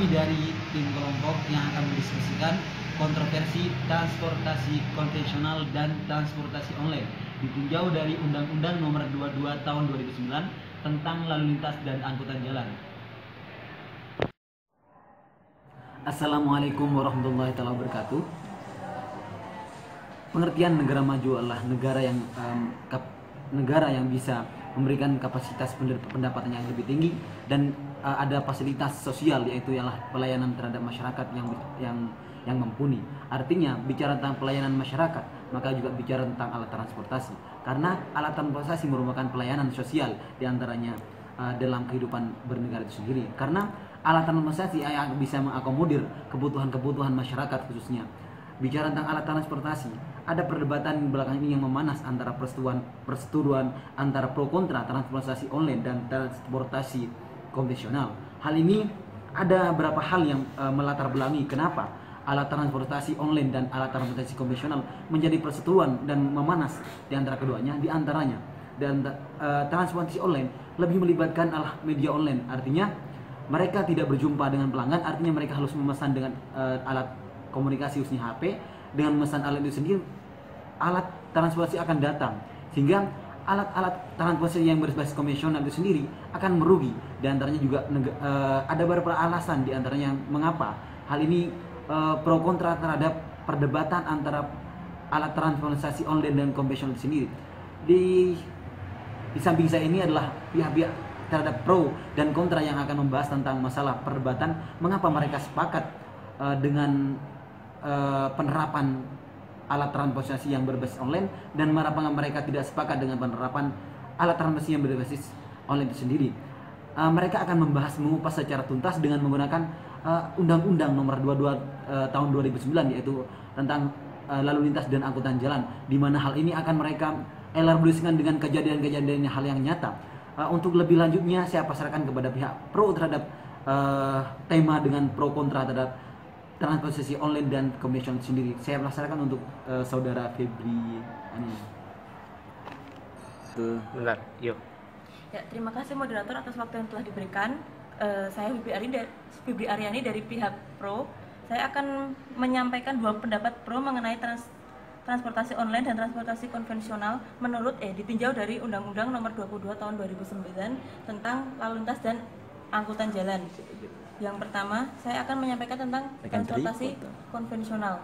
Kami dari tim kelompok yang akan mendiskusikan kontroversi transportasi konvensional dan transportasi online ditinjau dari Undang-Undang Nomor 22 Tahun 2009 tentang lalu lintas dan angkutan jalan. Assalamualaikum warahmatullahi wabarakatuh. Pengertian negara maju adalah negara yang bisa memberikan kapasitas pendapatan yang lebih tinggi dan ada fasilitas sosial, yaitu ialah pelayanan terhadap masyarakat yang mumpuni. Artinya bicara tentang pelayanan masyarakat, maka juga bicara tentang alat transportasi, karena alat transportasi merupakan pelayanan sosial diantaranya dalam kehidupan bernegara itu sendiri, karena alat transportasi yang bisa mengakomodir kebutuhan masyarakat khususnya. Bicara tentang alat transportasi, ada perdebatan belakangan ini yang memanas antara perseteruan antara pro kontra transportasi online dan transportasi konvensional. Hal ini ada beberapa hal yang melatar belakangi kenapa alat transportasi online dan alat transportasi konvensional menjadi perseteruan dan memanas di antara keduanya. Di antaranya, dan transportasi online lebih melibatkan media online, artinya mereka tidak berjumpa dengan pelanggan, artinya mereka harus memesan dengan alat komunikasi khususnya HP. Dengan memesan alat itu sendiri, alat transportasi akan datang, sehingga alat-alat transportasi yang berbasis konvensional itu sendiri akan merugi. Di antaranya juga ada beberapa alasan, di antaranya mengapa hal ini pro kontra terhadap perdebatan antara alat transportasi online dan konvensional itu sendiri. Di samping saya ini adalah pihak-pihak terhadap pro dan kontra yang akan membahas tentang masalah perdebatan mengapa mereka sepakat dengan penerapan alat transportasi yang berbasis online dan mengapa mereka tidak sepakat dengan penerapan alat transportasi yang berbasis online itu sendiri. Mereka akan membahas mengupas secara tuntas dengan menggunakan Undang-Undang Nomor 22 Tahun 2009, yaitu tentang lalu lintas dan angkutan jalan, di mana hal ini akan mereka elaborasikan dengan kejadian-kejadian hal yang nyata. Untuk lebih lanjutnya, saya pasrahkan kepada pihak pro terhadap tema dengan pro kontra terhadap transportasi online dan konvensional sendiri. Saya pasrahkan untuk saudara Febri. Bentar, yuk. Ya, terima kasih moderator atas waktu yang telah diberikan. Saya Febri Aryani dari pihak pro. Saya akan menyampaikan dua pendapat pro mengenai transportasi online dan transportasi konvensional menurut ditinjau dari Undang-Undang Nomor 22 Tahun 2009 tentang lalu lintas dan angkutan jalan. Yang pertama, saya akan menyampaikan tentang transportasi konvensional.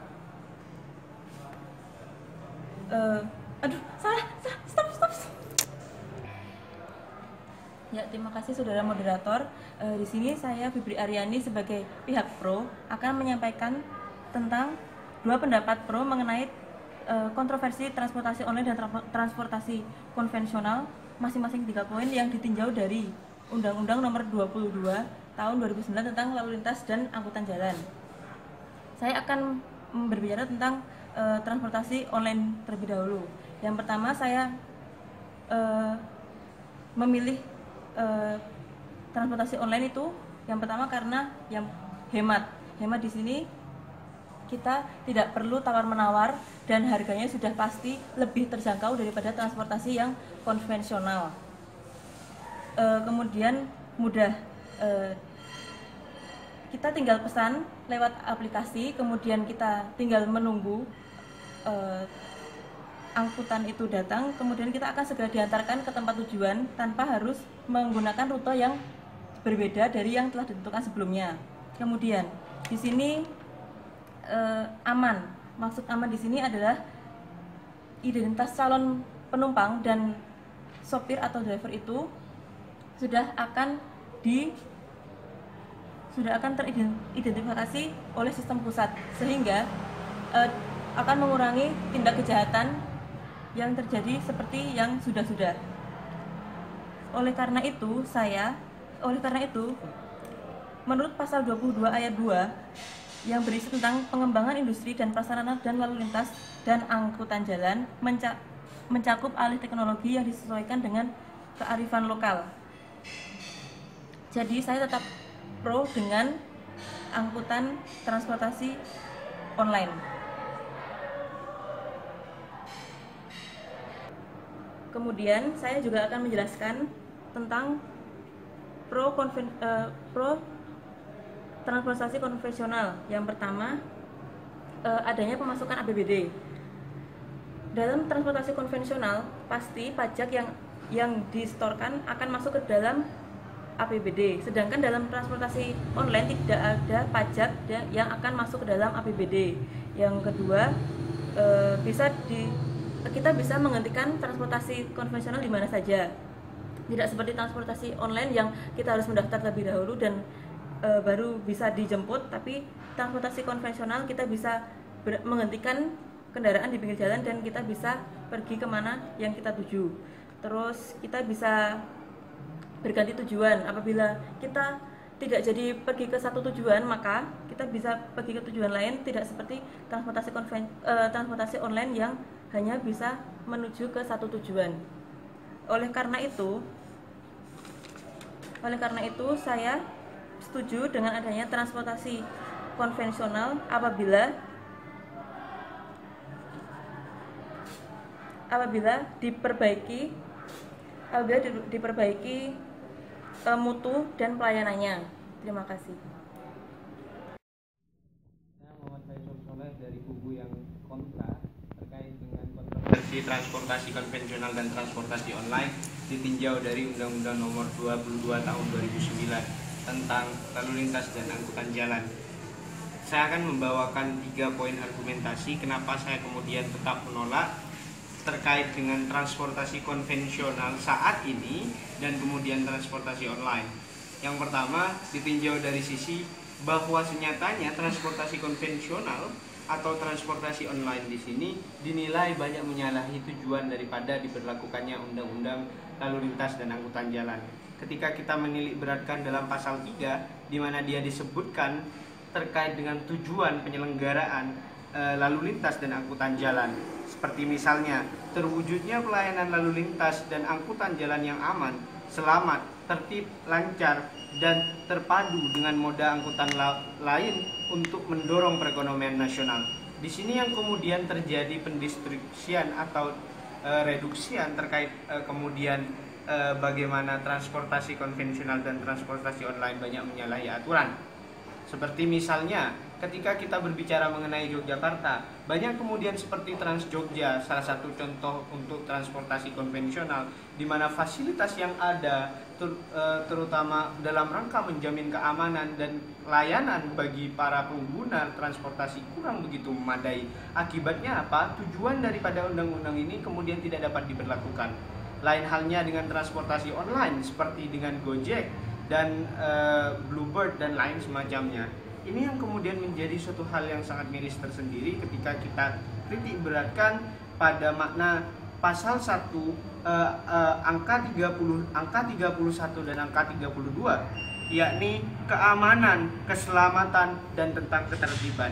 Stop. Ya, terima kasih saudara moderator. Di sini saya Febri Aryani sebagai pihak pro akan menyampaikan tentang dua pendapat pro mengenai kontroversi transportasi online dan transportasi konvensional, masing-masing 3 poin yang ditinjau dari Undang-Undang Nomor 22 Tahun 2009 tentang lalu lintas dan angkutan jalan. Saya akan berbicara tentang transportasi online terlebih dahulu. Yang pertama, saya memilih transportasi online itu yang pertama karena yang hemat di sini kita tidak perlu tawar-menawar dan harganya sudah pasti lebih terjangkau daripada transportasi yang konvensional. Kemudian mudah, kita tinggal pesan lewat aplikasi, kemudian kita tinggal menunggu angkutan itu datang, kemudian kita akan segera diantarkan ke tempat tujuan tanpa harus menggunakan rute yang berbeda dari yang telah ditentukan sebelumnya. Kemudian di sini aman. Maksud aman di sini adalah identitas calon penumpang dan sopir atau driver itu sudah akan teridentifikasi oleh sistem pusat, sehingga akan mengurangi tindak kejahatan yang terjadi seperti yang sudah-sudah. Oleh karena itu, menurut pasal 22 ayat 2 yang berisi tentang pengembangan industri dan prasarana dan lalu lintas dan angkutan jalan mencakup alih teknologi yang disesuaikan dengan kearifan lokal. Jadi saya tetap pro dengan angkutan transportasi online. Kemudian saya juga akan menjelaskan tentang pro transportasi konvensional. Yang pertama, adanya pemasukan APBD. Dalam transportasi konvensional, pasti pajak yang disetorkan akan masuk ke dalam APBD. Sedangkan dalam transportasi online tidak ada pajak yang akan masuk ke dalam APBD. Yang kedua, kita bisa menghentikan transportasi konvensional di mana saja. Tidak seperti transportasi online yang kita harus mendaftar terlebih dahulu dan baru bisa dijemput, tapi transportasi konvensional kita bisa menghentikan kendaraan di pinggir jalan dan kita bisa pergi kemana yang kita tuju. Terus kita bisa berganti tujuan. Apabila kita tidak jadi pergi ke satu tujuan, maka kita bisa pergi ke tujuan lain, tidak seperti transportasi online yang hanya bisa menuju ke satu tujuan. Oleh karena itu saya setuju dengan adanya transportasi konvensional apabila diperbaiki mutu dan pelayanannya. Terima kasih. Saya Muhammad Faisal Soleh dari kubu yang kontra terkait dengan kontroversi transportasi konvensional dan transportasi online ditinjau dari Undang-Undang Nomor 22 Tahun 2009 tentang lalu lintas dan angkutan jalan. Saya akan membawakan 3 poin argumentasi kenapa saya kemudian tetap menolak terkait dengan transportasi konvensional saat ini dan kemudian transportasi online. Yang pertama, ditinjau dari sisi bahwa senyatanya transportasi konvensional atau transportasi online di sini dinilai banyak menyalahi tujuan daripada diberlakukannya Undang-Undang Lalu Lintas dan Angkutan Jalan. Ketika kita menilik beratkan dalam pasal 3 di mana dia disebutkan terkait dengan tujuan penyelenggaraan lalu lintas dan angkutan jalan, seperti misalnya terwujudnya pelayanan lalu lintas dan angkutan jalan yang aman, selamat, tertib, lancar, dan terpadu dengan moda angkutan lain untuk mendorong perekonomian nasional. Di sini yang kemudian terjadi pendistribusian atau reduksian terkait kemudian bagaimana transportasi konvensional dan transportasi online banyak menyalahi aturan. Seperti misalnya ketika kita berbicara mengenai Yogyakarta, banyak kemudian seperti Trans Jogja, salah satu contoh untuk transportasi konvensional, di mana fasilitas yang ada terutama dalam rangka menjamin keamanan dan layanan bagi para pengguna transportasi kurang begitu memadai. Akibatnya apa? Tujuan daripada undang-undang ini kemudian tidak dapat diberlakukan. Lain halnya dengan transportasi online seperti dengan Gojek dan Bluebird dan lain semacamnya. Ini yang kemudian menjadi suatu hal yang sangat miris tersendiri ketika kita titik beratkan pada makna pasal 1 angka 31 dan angka 32, yakni keamanan, keselamatan, dan tentang ketertiban.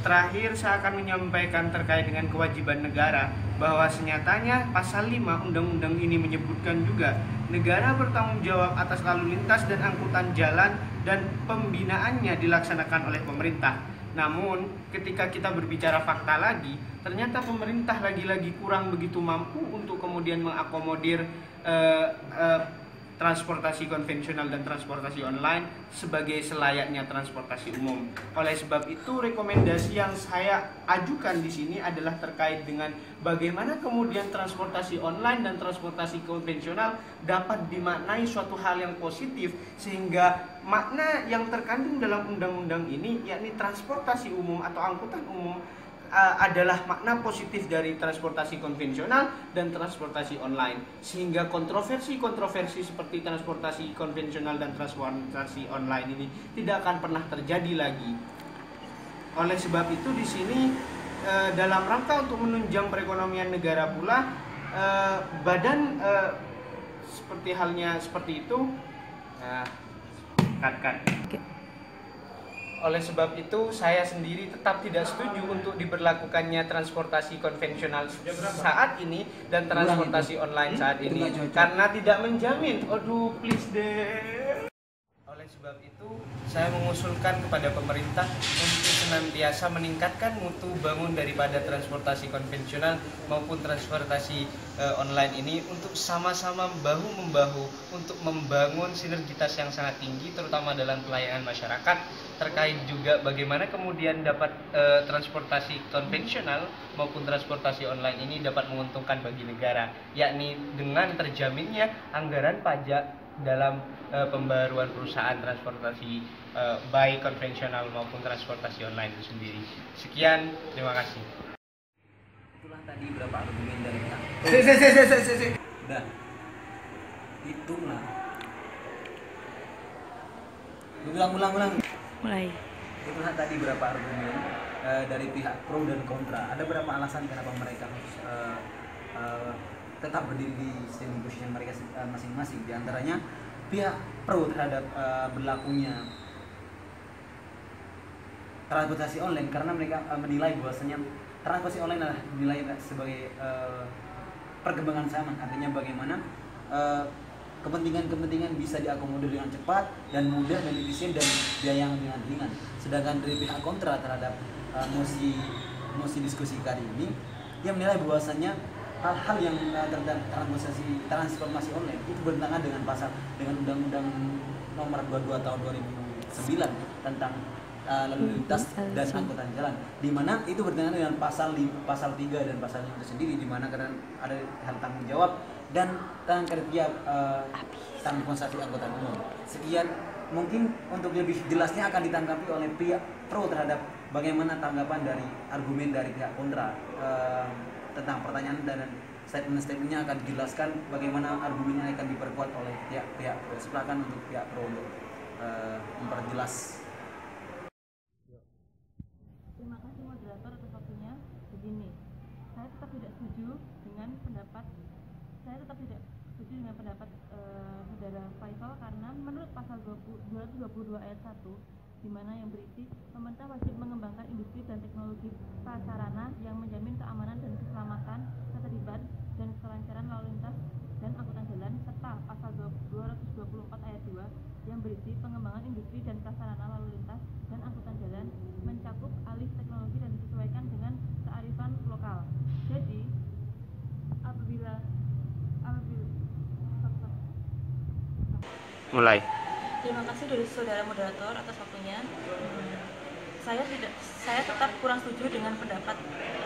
Terakhir saya akan menyampaikan terkait dengan kewajiban negara bahwa senyatanya pasal 5 undang-undang ini menyebutkan juga negara bertanggung jawab atas lalu lintas dan angkutan jalan dan pembinaannya dilaksanakan oleh pemerintah. Namun ketika kita berbicara fakta lagi, ternyata pemerintah lagi-lagi kurang begitu mampu untuk kemudian mengakomodir transportasi konvensional dan transportasi online sebagai selayaknya transportasi umum. Oleh sebab itu, rekomendasi yang saya ajukan di sini adalah terkait dengan bagaimana kemudian transportasi online dan transportasi konvensional dapat dimaknai suatu hal yang positif, sehingga makna yang terkandung dalam undang-undang ini, yakni transportasi umum atau angkutan umum, adalah makna positif dari transportasi konvensional dan transportasi online, sehingga kontroversi seperti transportasi konvensional dan transportasi online ini tidak akan pernah terjadi lagi. Oleh sebab itu di sini dalam rangka untuk menunjang perekonomian negara pula, badan seperti halnya seperti itu Oleh sebab itu, saya sendiri tetap tidak setuju untuk diberlakukannya transportasi konvensional saat ini dan transportasi online saat ini, karena tidak menjamin. Aduh, please deh. Oleh Oleh sebab itu, saya mengusulkan kepada pemerintah untuk senantiasa meningkatkan mutu bangun daripada transportasi konvensional maupun transportasi online ini untuk sama-sama bahu-membahu untuk membangun sinergitas yang sangat tinggi terutama dalam pelayanan masyarakat, terkait juga bagaimana kemudian dapat transportasi konvensional maupun transportasi online ini dapat menguntungkan bagi negara, yakni dengan terjaminnya anggaran pajak dalam pembaruan perusahaan transportasi baik konvensional maupun transportasi online itu sendiri. Sekian, terima kasih. Itulah tadi beberapa argumen dari pihak. Udah. Hitunglah. Ulang. Mulai. Itulah tadi beberapa argumen dari pihak pro dan kontra. Ada beberapa alasan kenapa mereka harus tetap berdiri di standing position mereka masing-masing. Di antaranya pihak pro terhadap berlakunya transportasi online karena mereka menilai bahwasanya transportasi online adalah dinilai sebagai perkembangan zaman, artinya bagaimana kepentingan-kepentingan bisa diakomodir dengan cepat dan mudah dan efisien dan biaya yang dengan ringan. Sedangkan dari pihak kontra terhadap mosi diskusi kali ini, dia menilai bahwasanya hal-hal yang terhadap transformasi online itu bertentangan dengan Undang-Undang Nomor 22 Tahun 2009 tentang lalu lintas dan angkutan jalan, di mana itu bertentangan dengan pasal 3 dan pasal 5 itu sendiri, di mana karena ada hal tanggung jawab dan kerja transportasi angkutan umum. Sekian, mungkin untuk lebih jelasnya akan ditanggapi oleh pihak pro terhadap bagaimana tanggapan dari argumen dari pihak kontra tentang pertanyaan dan statement-statementnya akan dijelaskan bagaimana argumennya akan diperkuat oleh pihak pro. Silakan untuk pihak pro untuk memperjelas. Terima kasih moderator atas waktunya. Begini, saya tetap tidak setuju dengan pendapat saudara Faisal karena menurut pasal 222 ayat 1 di mana yang berisi pemerintah wajib mengembangkan industri dan teknologi prasarana yang menjamin keamanan dan keselamatan, ketertiban dan kelancaran lalu lintas dan angkutan jalan, serta pasal 224 ayat 2 yang berisi pengembangan industri dan prasarana lalu lintas dan angkutan jalan mencakup alih teknologi dan disesuaikan dengan kearifan lokal. Jadi apabila Mulai. Terima kasih dari saudara moderator atas waktunya. Saya tetap kurang setuju dengan pendapat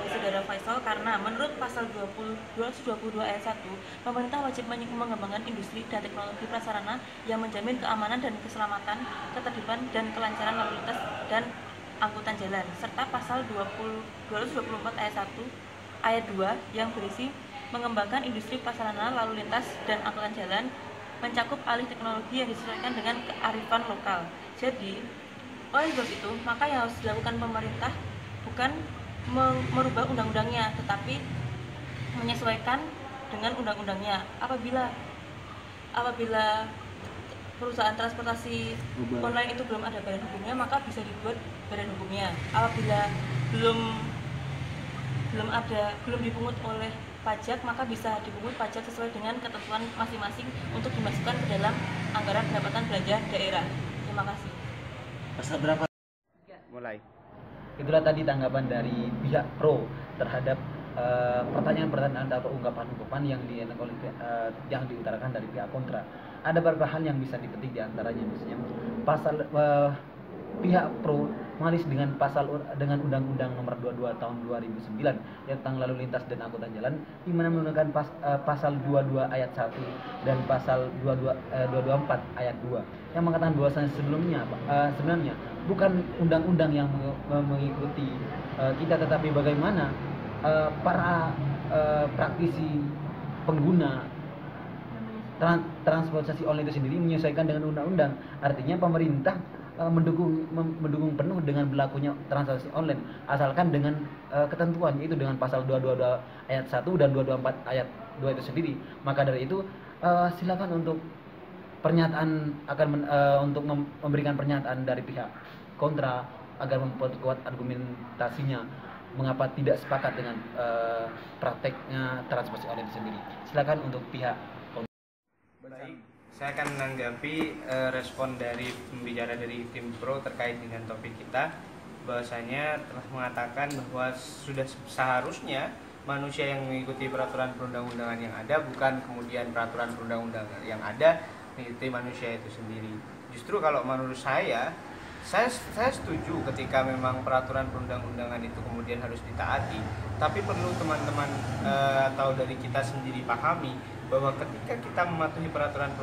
saudara Faisal karena menurut pasal 222 ayat 1 pemerintah wajib mengembangkan industri dan teknologi prasarana yang menjamin keamanan dan keselamatan, ketertiban dan kelancaran lalu lintas dan angkutan jalan, serta pasal 224 ayat 1 ayat 2 yang berisi mengembangkan industri prasarana lalu lintas dan angkutan jalan mencakup alih teknologi yang disesuaikan dengan kearifan lokal. Jadi, oleh sebab itu, maka yang harus dilakukan pemerintah bukan merubah undang-undangnya, tetapi menyesuaikan dengan undang-undangnya. Apabila perusahaan transportasi online itu belum ada badan hukumnya, maka bisa dibuat badan hukumnya. Apabila belum dipungut oleh pajak, maka bisa dipungut pajak sesuai dengan ketentuan masing-masing untuk dimasukkan ke dalam anggaran pendapatan belanja daerah. Terima kasih. Pasal berapa? Mulai. Itulah tadi tanggapan dari pihak pro terhadap pertanyaan-pertanyaan atau ungkapan-ungkapan yang diutarakan dari pihak kontra. Ada beberapa hal yang bisa dipetik di antaranya, misalnya pasal pihak pro mengalis dengan Undang-Undang Nomor 22 Tahun 2009 tentang lalu lintas dan angkutan jalan, di mana menggunakan pasal 22 ayat 1 dan pasal 224 ayat 2 yang mengatakan bahwasanya sebenarnya bukan undang-undang yang mengikuti kita, tetapi bagaimana para praktisi pengguna transportasi online itu sendiri menyesuaikan dengan undang-undang. Artinya pemerintah mendukung penuh dengan berlakunya transaksi online asalkan dengan ketentuan, yaitu dengan pasal 222 ayat 1 dan 224 ayat 2 itu sendiri. Maka dari itu silakan untuk untuk memberikan pernyataan dari pihak kontra agar memperkuat argumentasinya mengapa tidak sepakat dengan prakteknya transportasi online itu sendiri. Silakan untuk pihak kontra. Baik, Saya akan menanggapi respon dari pembicara dari tim pro terkait dengan topik kita, bahwasanya telah mengatakan bahwa sudah seharusnya manusia yang mengikuti peraturan perundang-undangan yang ada, bukan kemudian peraturan perundang-undangan yang ada mengikuti manusia itu sendiri. Justru kalau menurut saya setuju ketika memang peraturan perundang-undangan itu kemudian harus ditaati, tapi perlu teman-teman atau dari kita sendiri pahami bahwa ketika kita mematuhi peraturan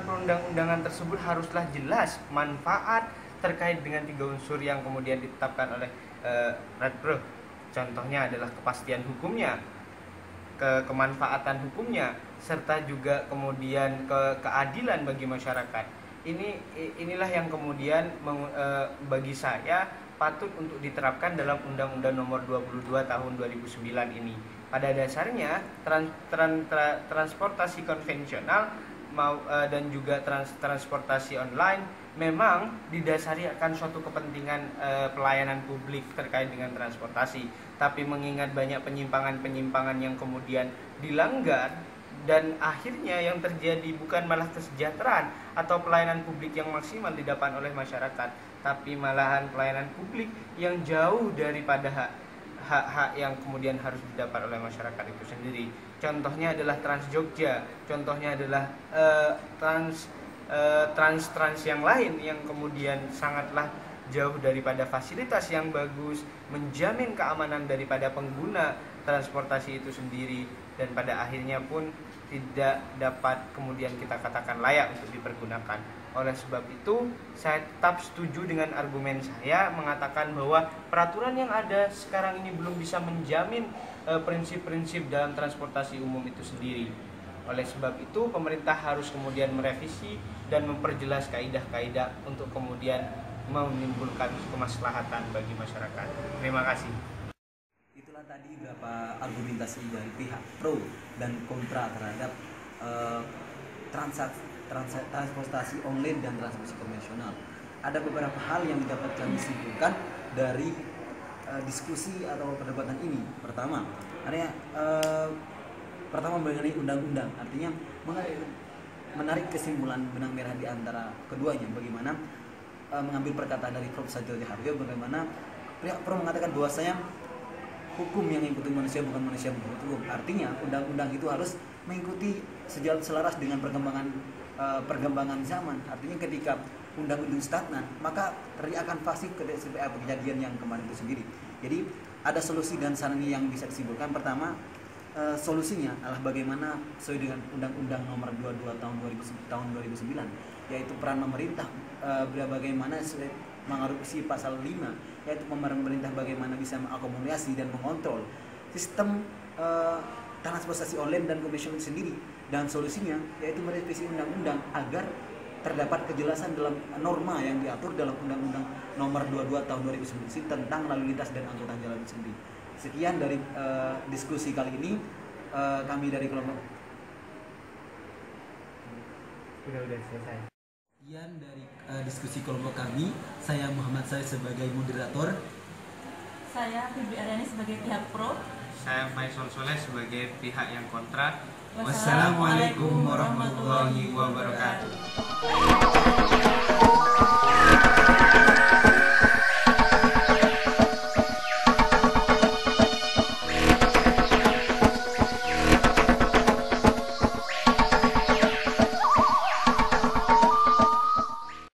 perundang-undangan tersebut haruslah jelas manfaat terkait dengan 3 unsur yang kemudian ditetapkan oleh Redbro. Contohnya adalah kepastian hukumnya, kemanfaatan hukumnya, serta juga kemudian keadilan bagi masyarakat. Inilah yang kemudian bagi saya patut untuk diterapkan dalam Undang-Undang Nomor 22 Tahun 2009 ini. Pada dasarnya transportasi konvensional dan juga transportasi online memang didasari akan suatu kepentingan pelayanan publik terkait dengan transportasi. Tapi mengingat banyak penyimpangan-penyimpangan yang kemudian dilanggar, dan akhirnya yang terjadi bukan malah kesejahteraan atau pelayanan publik yang maksimal didapat oleh masyarakat, tapi malahan pelayanan publik yang jauh daripada hak-hak yang kemudian harus didapat oleh masyarakat itu sendiri. Contohnya adalah Trans Jogja, contohnya adalah trans yang lain yang kemudian sangatlah jauh daripada fasilitas yang bagus, menjamin keamanan daripada pengguna transportasi itu sendiri, dan pada akhirnya pun tidak dapat kemudian kita katakan layak untuk dipergunakan. Oleh sebab itu, saya tetap setuju dengan argumen saya mengatakan bahwa peraturan yang ada sekarang ini belum bisa menjamin prinsip-prinsip dalam transportasi umum itu sendiri. Oleh sebab itu, pemerintah harus kemudian merevisi dan memperjelas kaidah-kaidah untuk kemudian menimbulkan kemaslahatan bagi masyarakat. Terima kasih. Itulah tadi beberapa argumentasi dari pihak pro dan kontra terhadap transportasi online dan transportasi konvensional. Ada beberapa hal yang dapat kami simpulkan dari diskusi atau perdebatan ini. Pertama mengenai undang-undang, artinya menarik kesimpulan benang merah di antara keduanya. Bagaimana mengambil perkataan dari Prof. Satrio Harjo, bagaimana pihak pro mengatakan bahwasanya hukum yang mengikuti manusia, bukan manusia mengikuti hukum. Artinya undang-undang itu harus mengikuti selaras dengan perkembangan zaman. Artinya ketika undang-undang stagnan, maka akan fasih kejadian yang kemarin itu sendiri. Jadi ada solusi dan saran yang bisa disimpulkan. Pertama, solusinya adalah bagaimana sesuai dengan Undang-Undang Nomor 22 Tahun 2009, yaitu peran pemerintah, bagaimana mengadopsi pasal 5, yaitu pemerintah bagaimana bisa mengakomodasi dan mengontrol sistem transportasi online dan konvensional sendiri. Dan solusinya yaitu merevisi undang-undang agar terdapat kejelasan dalam norma yang diatur dalam Undang-Undang Nomor 22 Tahun 2009 tentang lalu lintas dan angkutan jalan sendiri. Sekian dari diskusi kali ini. Kami dari kelompok Udah selesai. Sekian dari diskusi kelompok kami. Saya Muhammad Said sebagai moderator. Saya Fibri Aryani sebagai pihak pro. Saya Faisal Soleh sebagai pihak yang kontra. Wassalamualaikum warahmatullahi wabarakatuh.